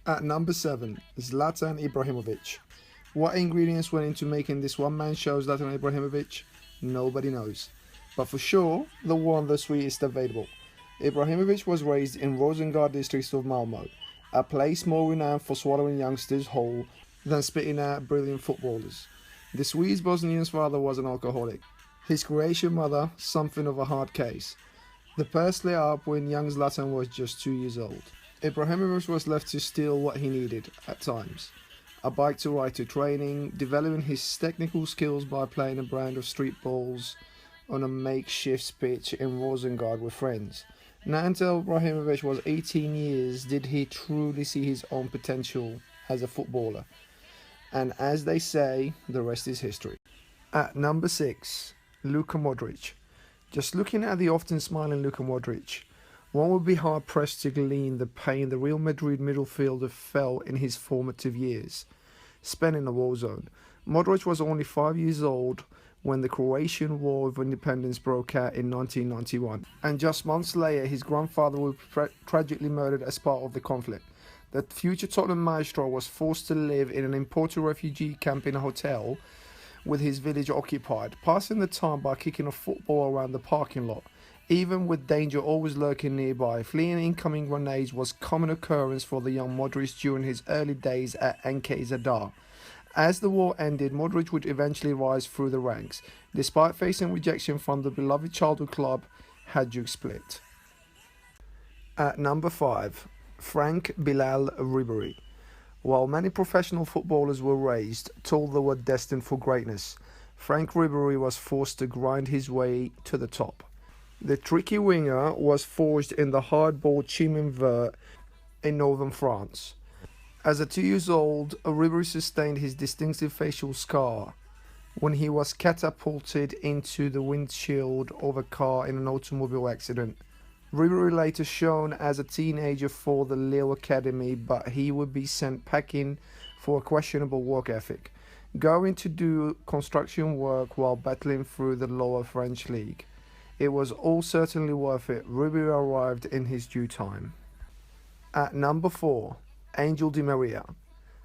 At number 7, Zlatan Ibrahimovic. What ingredients went into making this one-man show Zlatan Ibrahimovic? Nobody knows. But for sure, the one the sweetest available. Ibrahimovic was raised in Rosengård district of Malmo, a place more renowned for swallowing youngsters whole than spitting out brilliant footballers. The Swedes Bosnian's father was an alcoholic. His Croatian mother, something of a hard case. The pair split up when young Zlatan was just 2 years old. Ibrahimovic was left to steal what he needed, at times. A bike to ride to training, developing his technical skills by playing a brand of street balls on a makeshift pitch in Rosengård with friends. Not until Ibrahimovic was 18 years did he truly see his own potential as a footballer. And as they say, the rest is history. At number 6, Luka Modric. Just looking at the often smiling Luka Modric, one would be hard pressed to glean the pain the Real Madrid midfielder felt in his formative years, spent in a war zone. Modric was only 5 years old when the Croatian War of Independence broke out in 1991, and just months later his grandfather was tragically murdered as part of the conflict. The future Tottenham maestro was forced to live in an imported refugee camp in a hotel with his village occupied, passing the time by kicking a football around the parking lot. Even with danger always lurking nearby, fleeing incoming grenades was common occurrence for the young Modric during his early days at NK Zadar. As the war ended, Modric would eventually rise through the ranks, despite facing rejection from the beloved childhood club Hajduk Split. At number 5, Frank Bilal Ribery. While many professional footballers were raised, told they were destined for greatness, Frank Ribery was forced to grind his way to the top. The tricky winger was forged in the hardball Chemin-Vert in northern France. As a 2 years old, Ribery sustained his distinctive facial scar when he was catapulted into the windshield of a car in an automobile accident. Ribery later shown as a teenager for the Lille Academy, but he would be sent packing for a questionable work ethic, going to do construction work while battling through the lower French league. It was all certainly worth it. Ribery arrived in his due time. At number 4, Angel Di Maria.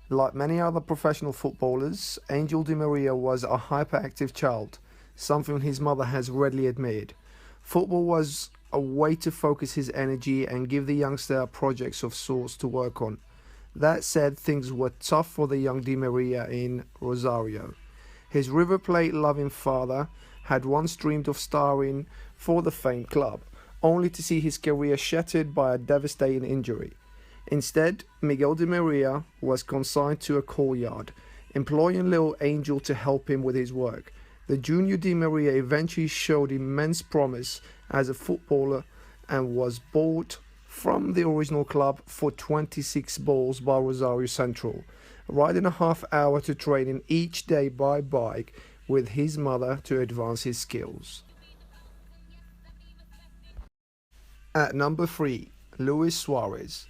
Like many other professional footballers, Angel Di Maria was a hyperactive child, something his mother has readily admitted. Football was a way to focus his energy and give the youngster projects of sorts to work on. That said, things were tough for the young Di Maria in Rosario. His River Plate loving father had once dreamed of starring for the famed club, only to see his career shattered by a devastating injury. Instead, Miguel Di Maria was consigned to a courtyard, employing little Angel to help him with his work. The junior Di Maria eventually showed immense promise as a footballer and was bought from the original club for 26 balls by Rosario Central, riding a half hour to training each day by bike with his mother to advance his skills. At number 3, Luis Suarez.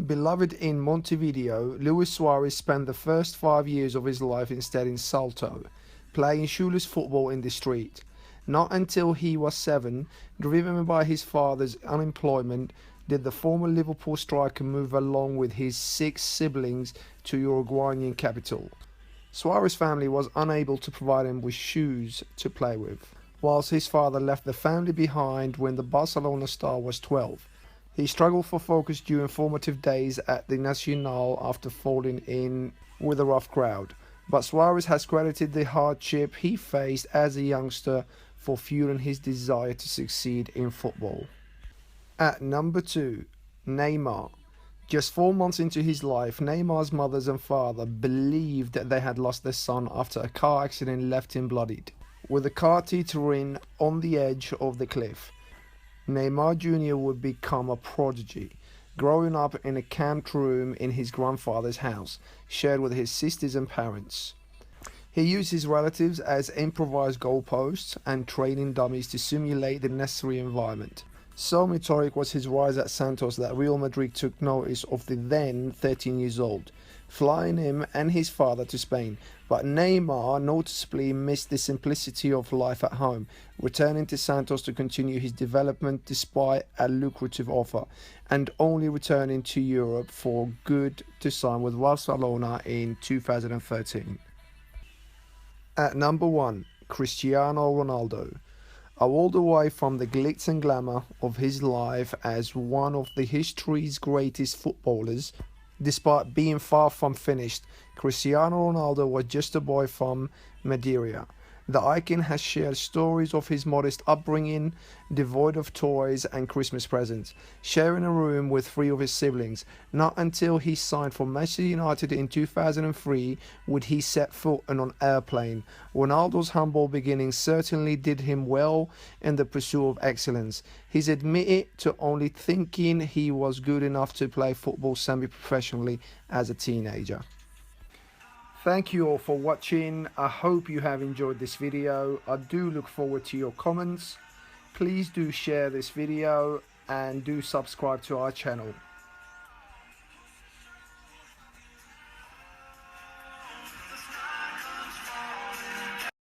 Beloved in Montevideo, Luis Suarez spent the first 5 years of his life instead in Salto, playing shoeless football in the street. Not until he was 7, driven by his father's unemployment, did the former Liverpool striker move along with his 6 siblings to Uruguayan capital. Suarez's family was unable to provide him with shoes to play with, whilst his father left the family behind when the Barcelona star was 12. He struggled for focus during formative days at the Nacional after falling in with a rough crowd, but Suarez has credited the hardship he faced as a youngster for fueling his desire to succeed in football. At number 2, Neymar. Just 4 months into his life, Neymar's mothers and father believed that they had lost their son after a car accident left him bloodied, with the car teetering on the edge of the cliff. Neymar Jr. would become a prodigy, growing up in a camped room in his grandfather's house, shared with his sisters and parents. He used his relatives as improvised goalposts and training dummies to simulate the necessary environment. So meteoric was his rise at Santos that Real Madrid took notice of the then 13 years old, flying him and his father to Spain. But Neymar noticeably missed the simplicity of life at home, returning to Santos to continue his development despite a lucrative offer, and only returning to Europe for good to sign with Barcelona in 2013. At number 1, Cristiano Ronaldo. All the way from the glitz and glamour of his life as one of the history's greatest footballers, despite being far from finished, Cristiano Ronaldo was just a boy from Madeira. The icon has shared stories of his modest upbringing, devoid of toys and Christmas presents, sharing a room with 3 of his siblings. Not until he signed for Manchester United in 2003 would he set foot on an airplane. Ronaldo's humble beginnings certainly did him well in the pursuit of excellence. He's admitted to only thinking he was good enough to play football semi-professionally as a teenager. Thank you all for watching. I hope you have enjoyed this video. I do look forward to your comments. Please do share this video and do subscribe to our channel.